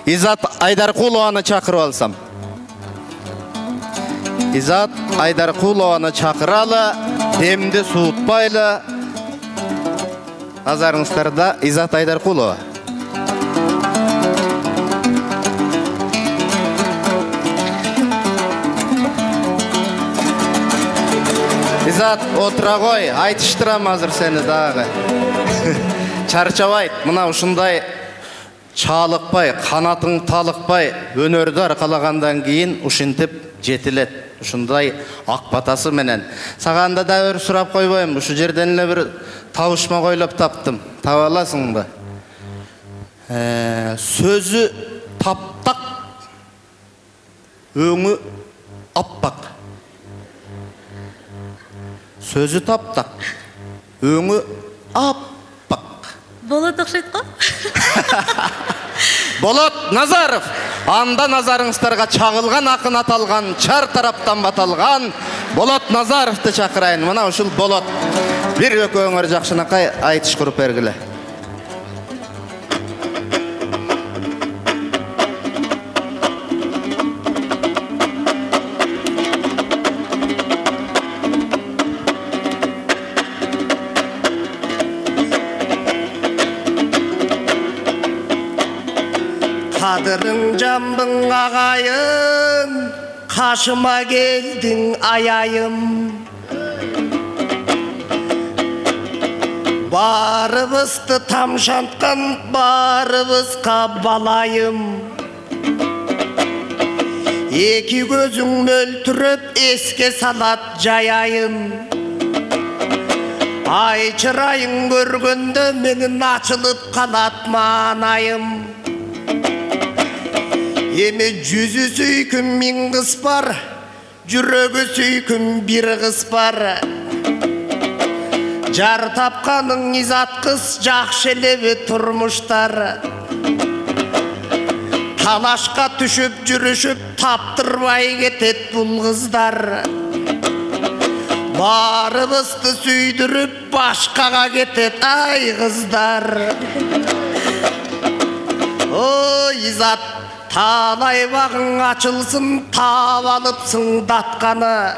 Изат Айдаркулованы чакырып алсам. Изат Айдаркулованы чакыралы, демди суутпайлы. Назарыңыздарда Изат Айдаркулова. Изат, отура кой, айтыштырам азыр сени дагы. Чарчабайт, мына ушундай чалыкпай, канатың талыкпай, өнөрдү аркалагандан кийин ушинтип жетилет. Ушундай ак батасы менен. Саганда да өр сурап койбойм, ушу жерден эле бир табышма койлоп таптым. Таба аласыңбы? Сөзү таптак, өңү аппак. Сөзі таптак, өңі аппак. Болот окшойт го? Болот Назаров. Анда назарыңыздарга чагылган акын аталган, чар тараптан баталган Болот Назаровду чакырайын. Мына ушул Болот. Бир экөөңөр жакшынакай айтыш куруп бергиле. Қадырың жамбың ағайын, қашыма келдің аяйым. Барыбызды тамшантқан барыбызға балайым. Эки көзің мөлтүрөп еске салат жаяйым. Ай чырайың көргөндө менин ачылып калат маанайым. Эме жүзү сүйкүм миң кыз бар, жүрөгү сүйкүм бир кыз бар. Жар тапканың изат кыз, жакшы элеби турмуштар. Талашка түшүп жүрүшүп, таптырбай кетет бул кыздар. Барыбызды сүйдүрүп, башкага кетет ай кыздар. Ой изат, талай бағың ачылсын, таап алыпсың датқаны.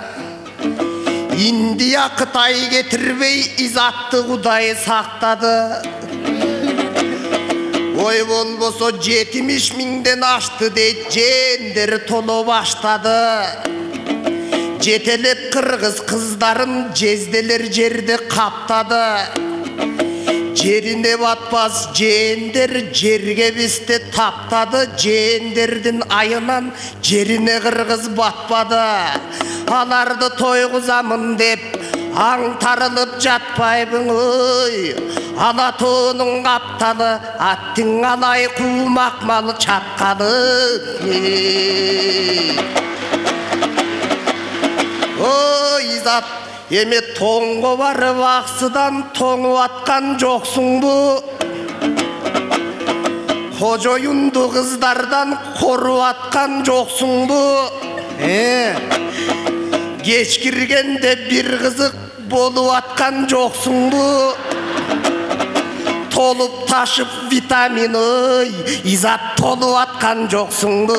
Индия Кытай кетірбей, изатты Кудай сақтады. Ой болбосо 70 миңден ашты дейт, жендер толо баштады. Жетелеп кыргыз кыздарын жезделер жерде каптады. Жерине батпас жендер жерге бисте таптады. Жендердин айынан жерине кыргыз батпады. Аларды тойгузамын деп аңтарылып жатпайбың ой. Алатоонун капталы, аттың алай куумак малы чапкалы. Ой изат, эме тоңго барып аксыдан тоңуп аткан жоксуңбу? Кожоюнду кыздардан коруп аткан жоксуңбу? Кеч киргенде бир кызык болуп аткан жоксуңбу? Толуп ташып витамин ой, изат толуп аткан жоксуңбу?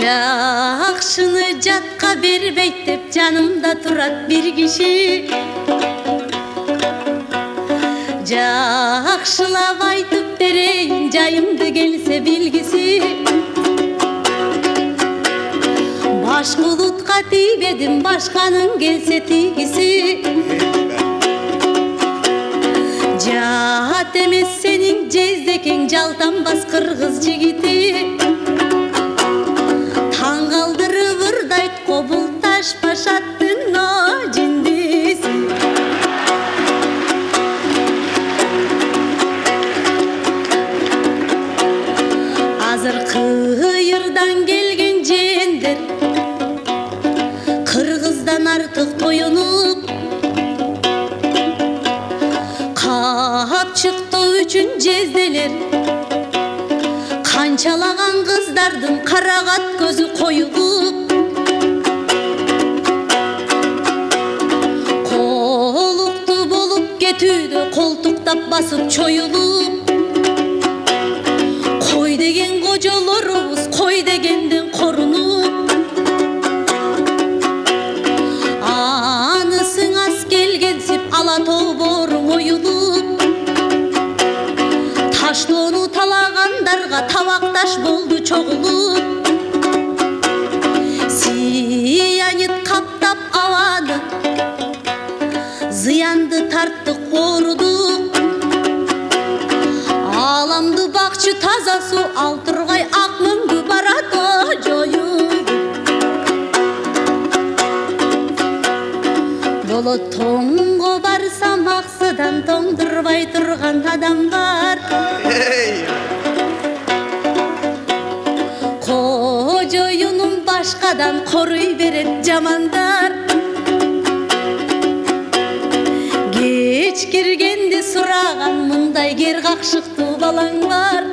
Жакшыны жатка бербейт деп жанымда турат бир киши. Жакшылап айтып берейин, жайымды келсе билгиси. Баш булутка тийбедим, башканын келсе тийгиси. Жат эмес сенин жездекең, жалтанбас кыргыз жигити. Калдырып ырдайт кобул таш пашаттын жиндиси. Азыр кыйырдан келген жендер кыргыздан артык тоюнуп, капчыктоо үчүн жезделер. Канчалаган кыздардын карагат көзү коюлуп, түйдө колтуктап басып чоюлуп, кой деген кожолорубуз кой дегенден корунуп, анысың ас келгенсип ала тоборуң оюлуп, таштоону талагандарга табакташ болду чогулуп, сиянит каптап абаны, зыянды тарттык корудук, аламды бакчы таза суу ал тургай ак мөңгү барат жоюлуп. Болот тоңго барсам аксыдан тоңдурбай турган адам бар. Кожоюнум башкадан коруй берет жамандар. Кеч киргенди сураган мындай кер какшыктуу балаң бар.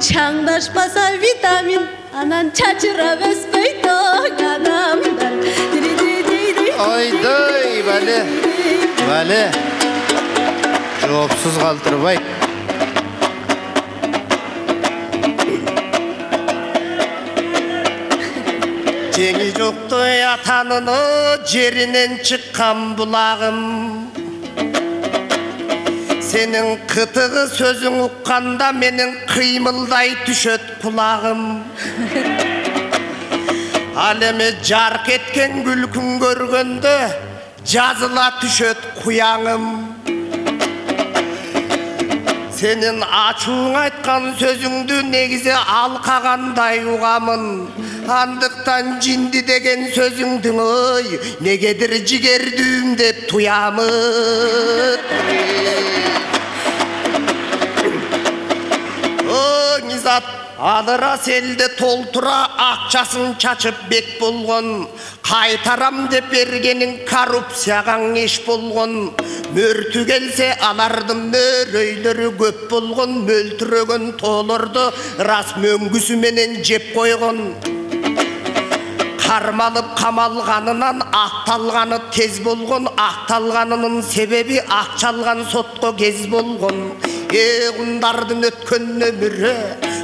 Чаңдашпаса витамин, анан чачырап өспөйт адамдар. Ойдой, бәле, бәле, жоопсуз калтырбай. Теңи жоктой атаныны жеринен чыккан булагым. Сенин кытыгы сөзүң укканда менин кыймылдай түшөт кулагым. Ал эми жарк эткен күлкүн көргөндө жазыла түшөт куяңым. Сенин ачууң айткан сөзүңдү негизи алкагандай угамын. Андыктан жинди деген сөзүңдүн ой, негедир жигердүүм деп туямын. О, Низат, алыра селде толтура акчасын чачып бек болгон. Кайтарам деп бергениң коррупцияга еш болгон. Мөртү келсе алардын мөрөйлөрү көп болгон. Мөлтүрөгөн тоолорду рас мөңгүсү менен жеп койгон. Кармалып камалганынан акталганы тез болгон. Акталганынын себеби акчалган сотко кез болгон. Ундардын өткөн өмүрү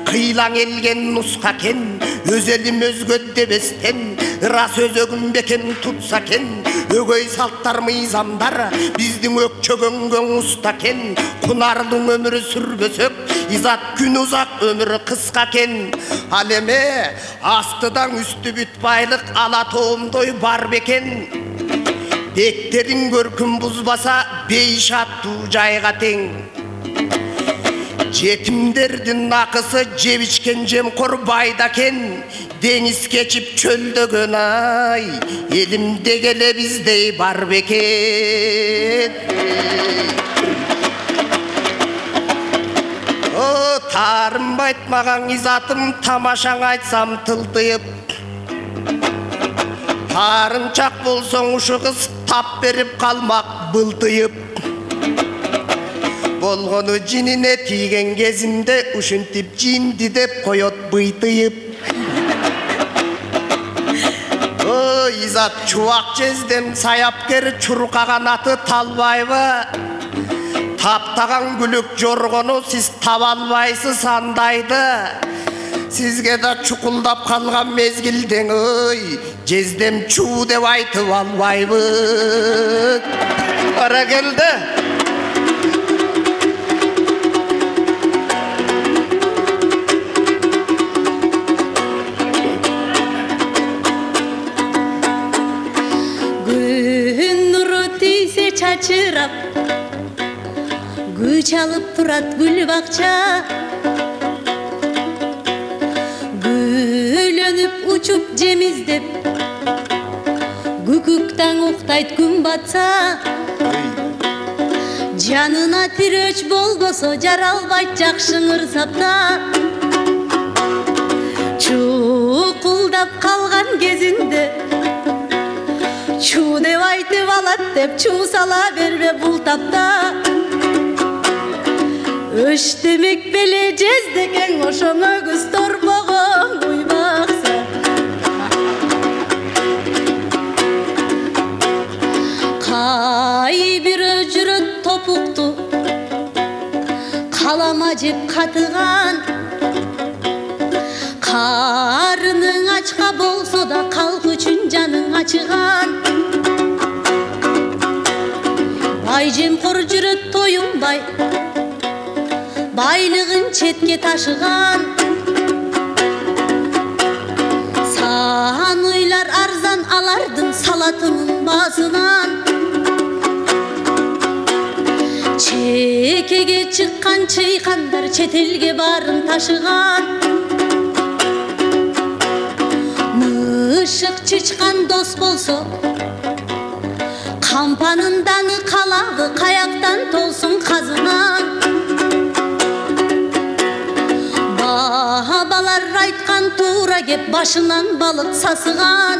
кыйлаң элген нуска кен. Өз элим өзгө дебестен рас өзөгүн бекем тутса кен. Өгөй салттар мыйзамдар биздин өкчөгөнгөн уста кен. Кунардын өмүрү сүрбөсөк, изат күн узак өмүрү кыска кен. Ал эме астыдан үстү бүт байлык ала тоомдой бар бекен. Бектерин көркүн бузбаса бейшаттуу жайга тең. Жетимдердин акысы жеп ичкен жемкор байда кен. Деңиз кечип чөлдөгөн ай, элимде келе биздей бар бекен. О, таарынбайт маған изатым, тамашаң айтсам тылтыйып. Таарынчак болсоң ушу кыз тап берип калмак былтыйып. Болгону жинине тийген кезинде ушинтип жинди деп коет быйтыйып. О, изат чубак жездем саяпкер чуркаган аты талбайбы. Таптаган күлүк жоргону сиз таба албайсыз андайды. Сизге да чукулдап калган мезгилден ой, жездем чуу деп айтып албайбы. Ара келди. Чачырап, күч алып турат гүл бакча. Гүлөнүп учуп жемиздеп, күкүктан уктайт күн батса. Жанына тирөч болбосо жаралбайт жакшың ырсапта. Чукулдап калган кезинде чуу деп айтып алат деп чуу сала бербе бул тапта. Өш демек беле жездеген ошоңо күз торбогон уйбакса. Кай бир жеп қатыған, қарының ачқа болса да қалқы үшін жаның ачыған. Бай жемқор жүрет тойынбай, байлығын четке ташыған. Сан ойлар арзан алардың салатының басынан. Чекеге шыққан чайқандар четелге барын ташыған. Мышық чычқан дос болса, кампанын даны қалағы қаяқтан толсын қазынан. Бабалар айтқан тура кеп башынан балық сасыған.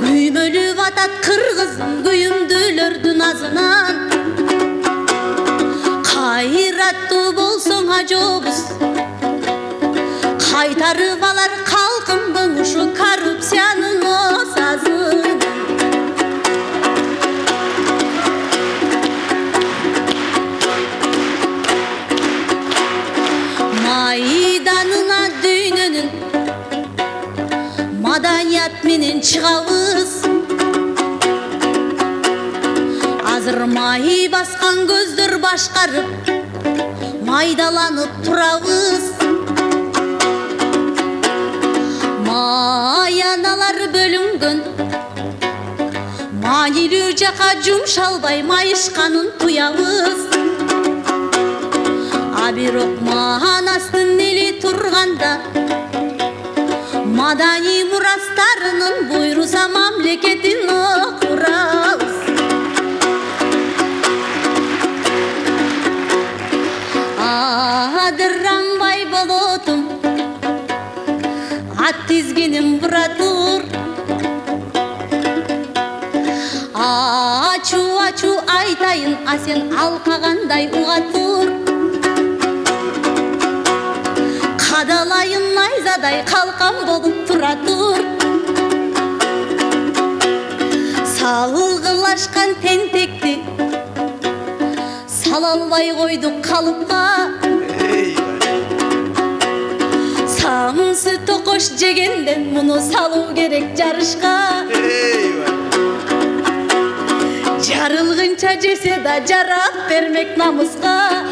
Күймөліп атат қырғызым күйімділердің азынан. Қайратты болсың ажобыз, қайтарып алар қалқым бұңышы коррупцияның осазын. Майданына дүйнөнүн маданият менен чыгабыз. Азыр май басқан көздөр башкарып майдаланып турабыз. Маяналар бөлүнгөн, маанилүү жака жумшалбай майышканын туябыз. А бирок манастын эли турганда, мадани мурастарынын буйруса мамлекетин курабыз. Адыранбай болотум, ат тизгиним буратур. Ачу айтайын, а сен алкагандай угатур. Кадалайын найзадай калкан болуп тура тур. Салгылашкан тентекти сала албай койдук калыпка. Самсы токош жегенден муну салуу керек жарышка. Жарылгынча жесе да жарап бермек намыска.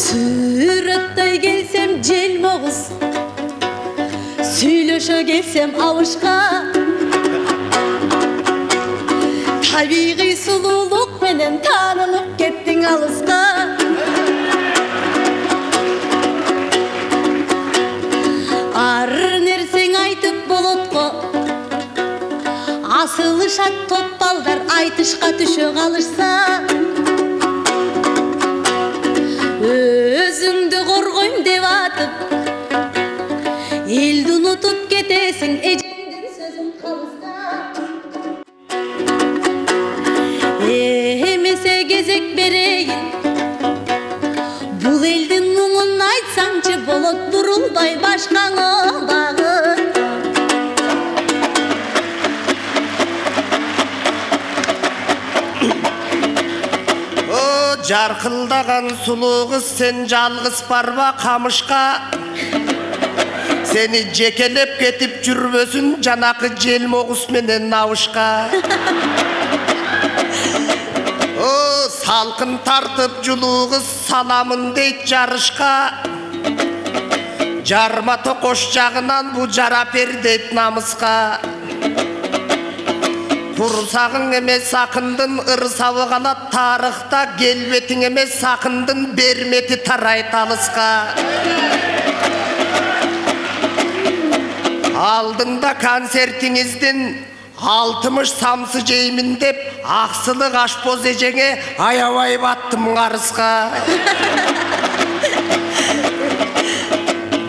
Сүрөттөй келсем желмогуз, сүйлөшө келсем абышка. Табигый сулуулук менен таанылып кеттиң алыска. Ар нерсең айтып болотко, асылышат топ балдар айтышка түшө калышса. Өзүңдү коргойм деп атып, элди унутуп кетесиң эжеңдин сөзүн калыста. Эмесе кезек берейин, бул элдин муңун айтсаңчы болот бурулбай башкаңа багып. Жарқылдаған сұлу қыз, сен жалғыз барба қамышқа. Сені жекелеп кетіп жүрбөсүн жанақы желмоғыз менен навышқа. Салқын тартып жылу қыз, саламын дейт жарышқа. Жарма тоқош жағынан бұ жарап бер дейт намысқа. Құрсағың емес ақындың ырсауы қалат тарихта, келбетің емес ақындың берметі тарайт алысқа. Алдында концертіңізден 60 самсы жеймін деп, ақсылық ашпоз ежеңе аябай баттым қарысқа.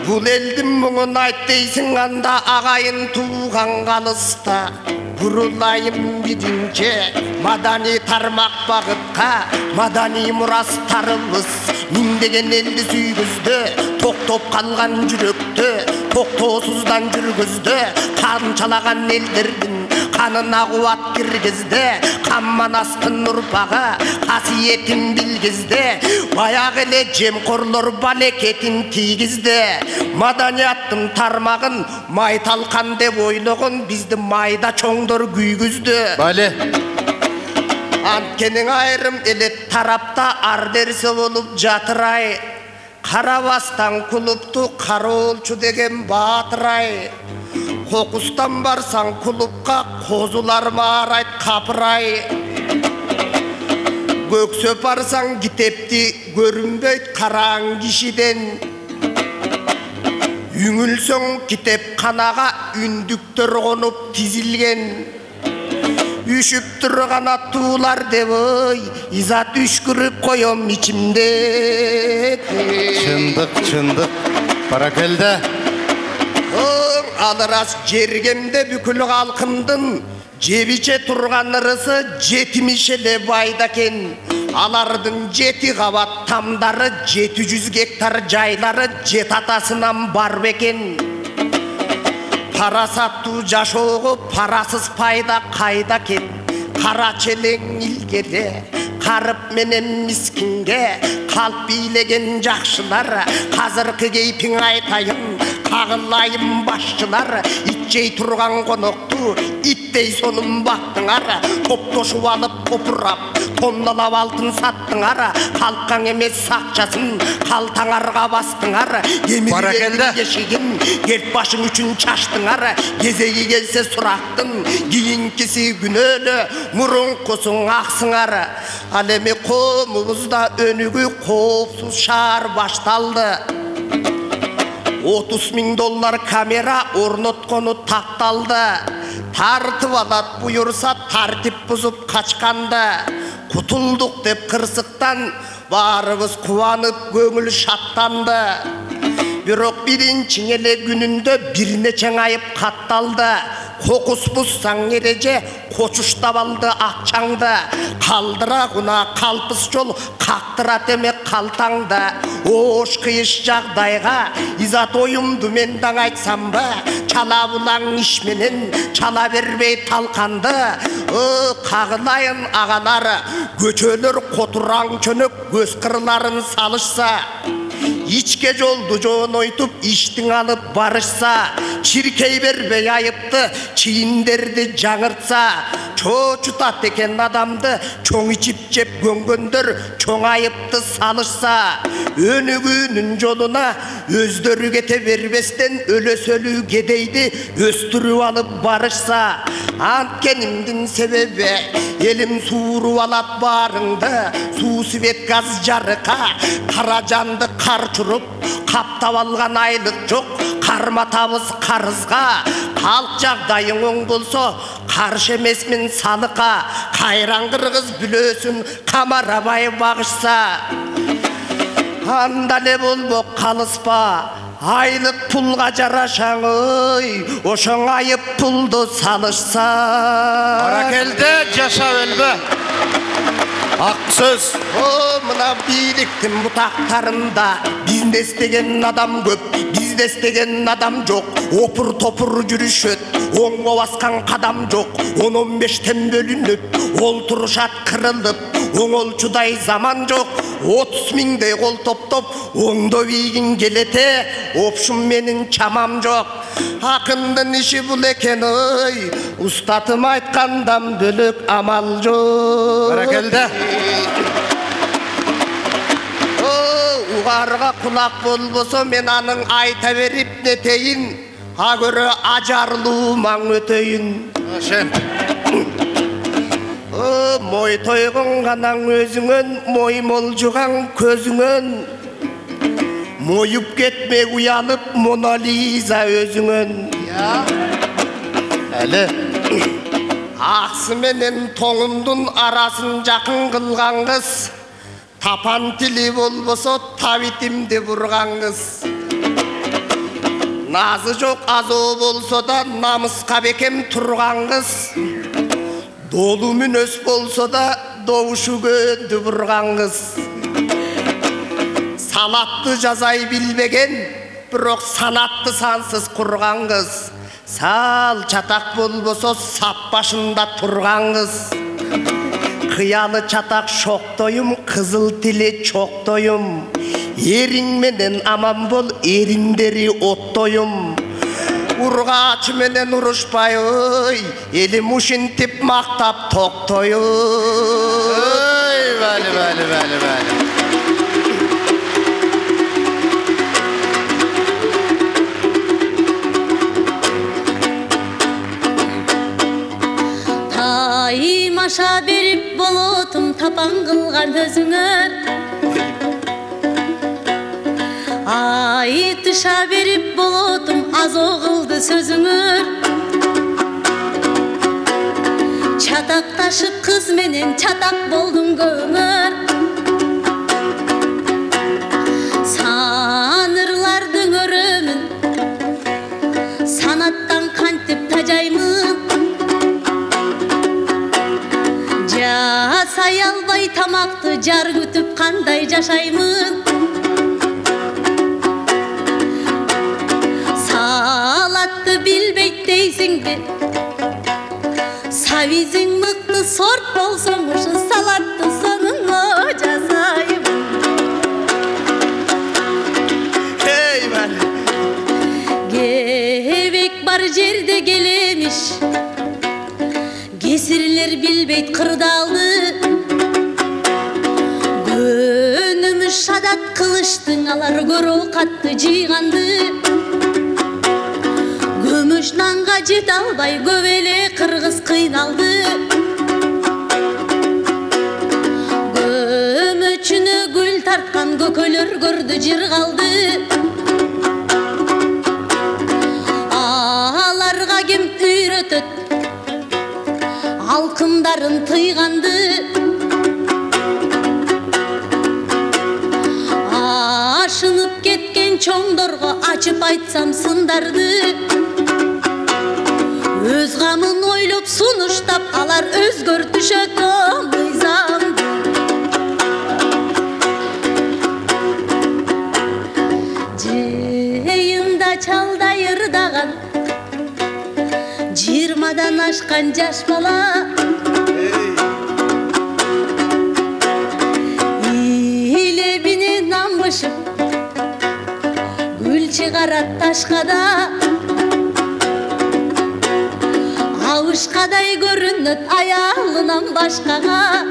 Бұл елдің мұңын айт дейсің анда, ағайын туған қалыста. Бұрылайым бидince madani тармақ бағытқа, madani мұрастарымыз міндеген елді сүйгізді, тоқтоп қалған жүректі тоқтоусыздан жүргізді. Тамшалаған елдердің Kanına kuvat girgizdi Kammanastın nurpağı Kasiyetin bilgizdi Bayağı ile cemkorlor baleketin tiygizdi Madaniyattın tarmağın Maytalkan dep oyloğun Bizdi mayda çoğdor güygüzdü Bale. Antkenin ayrım elet tarapta ardersi olup jatıray Karabastan kuluptu karolçu degen batıray Kokustan barsan kulupka kozular mağarayt kapıray Göksöp arsan gitepti görünbeyt karan kişiden Üngülsön kitep kanaga ündüktör konup tizilgen Üşüp durgan attular deboy İzatüşkürüp koyom içimde Çındık Barakelde. Alıras jergemde bükül halkımdın Jebiçe turgan ırısı jetimişele baydaken Alardın jeti kavat tamdары 700 gektar jayları jet atasынан бар beken Parasattu jaşoğu parasız payda kayda ken Kara çeleң ilgere Karıp menen miskinge Kalp biylegen jakşılar Kazırkı keypin aytayım Kağılayım başçılar İtçey turgan konoktu İttey sonun baktılar Top toşup alıp popurap Tonnalap altın sattılar Kalkan emez sakçasın Kaltaڭarga bastılar Barakelde Yeşigin Gert başın üçün çaştılar Gezeyi gelse suraktın Giyinkisi günölü Murunkusun aksınar Alemi komumuzda önügü Kopsuz şar baştaldı $30.000 kamera ornotkonu taktaldı Tartıp alat buyursa tartip buzup kaçkandı Kutulduk dep kırsıktan Barыбыз kuvanıp göңül şattandı Бирок биринчи эле gününde bir neçe ayıp kattaldı Kokus buzsaң ereje koçuştap aldı akçаңды Kaldıra kuna kalpыс жол kaqtırat emek kaltaڭды Oş kıyış jagdayga izat oyumdu men daң айтсам ба Çala bulaң işmenen çala berbey talkandı Kağılayın ağaları göçölөр котураң çönök göz kırıların salışsa İçke joldu joğun oytup iştin alıp barışsa Çirkey berbey ayıptı çiğinderdi жаңırtsa Çoğutat eken adamdı çoğ içip jep göngöndör çoğ ayıptı salışsa Önügünün joluna özdörü kete berbesten ölösölü gedeydi östürüp alıp barışsa Antkenimdin sebebi elim suuru alat barыңды Su sivet gaz jarıka Karajandı kar çurup Kaptap algan aylık жоқ Karmatabız karızga Halk jagdayың оң bolsa Karşı emesmin salıka Kayran kırgız bülösün Kamarabay bağışsa Anda ne bolbok kalıспа Aylık pulga jaraşaң Oşoň ayıp puldu salışsa Barakelde yaşa ölbe. Ak söz. Mına biliktin butaklarında Bizde istegen adam köp Bizde istegen adam жоқ Opur topur жүрүшөt Оңго баскан kadam жоқ 10-15 bölünüp Olturuşat kırılıp Оңолчудай zaman жоқ 30.000'dey kol топтоп Оңдо бийгин келете Opşum menin çamam жоқ Akындın işi bul eken Ustatım aytkandan bölük amal жоқ Barakelde. Ugarga kulak bolboso men anın ayta berip neteyin Ha görö ajarlууmaң ötöyün Şen. Moy toygun ganaң özüңön Moy moljugaң közüңön Moyup ketmek uyanıp Mona Lisa özüңön Әлі. Aksı menen toңundun araсын жақын kılgan kız Tapan tili bolboso tabitimdi vurgan kız Nazı жоқ azı bolso da namıska bekem turgan kız Dolu münös bolso da doğuşu göndü vurgan kız Salatты жазай bilbegen Birok sanatты sansız kurgan kız Sal çatak bolboso sap başında turgan kız. Kıyalı çatak şoktoyum, kızıl tili çoktoyum. Erin menen aman bol, erinderi ottoyum. Urgaç menen uruşpay oy, elim uşintip maktap toktoyum. Ey bali. Tayım aşa berip bolotum tapan kılgan özüңөр. Ay tışa berip bolotum az oğuldu sözüңөр. Çatak taşıp kız menen çatak boldum göңөр. Sanırlardın örümün, sanattan kantip tacaymın. Jasay albay tamaktı jar kütüp kanday jaşaymın. Salatты bilbeyt deysiңdi, savizing mıktı sort bolsoň uşu salatты sonuňa jasaymın. Hey ben. Gebek bar jerde gelemiş, kesirler bilbeyt kırdaldı. Gönümü şadat kılıçtın alar görül katты jıygandı. Gümüş nanga jet albay gövele kırgız kıynaldı. Gömüçünü gül tartkan gökölөр gördü jırgaldı. Alarga kim üyrötöt, alkımdarın tıygandı. Aşınıp ketken çoңdorgo açıp aytsam sındardı. Öz gamın oylop sunuştap alar özgörtüşöt mıyzamdı. Jeyында çalda yırdagan, 20'dan aşkan jaş bala. İlebine nammışıp, gül çıgarat taşkada. Avuşkaday görünüt ayağından başkaga.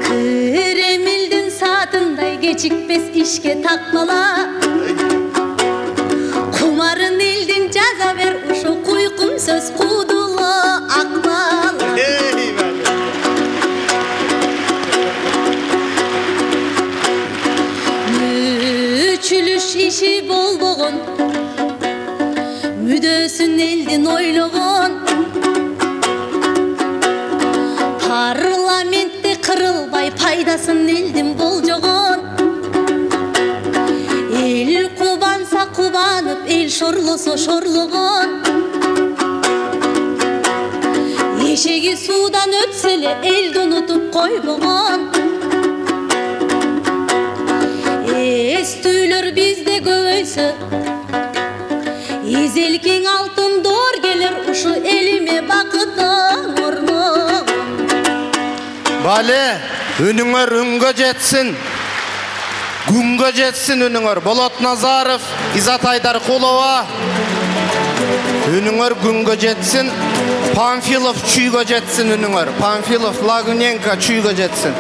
Kremildin saatınday geçikpes işke takmala. Kumarın ildin jaza ber uşu kuykum söz kudulu akmala. Müçülüş işi bolboğun, müdösün eldin oyloğun. Parlamentте kırılbay paydasın eldin boljoğun. El kubansa kubanıp el şorloso şorloğun. Eşegi sudan ötsele eldi unutup koyboğun. Estüylör bizde göğüsü, İzelkin altın doğur gelir uşu elime bakıdan orman. Bale, önüңөр üngö jetsin. Güngö jetsin önüңөр. Bolot Nazarov, İzat Aydarkulova. Önüңөр güngö jetsin. Pamfilov çüygö jetsin önüңөр. Pamfilov, Lagunenko çüygö jetsin.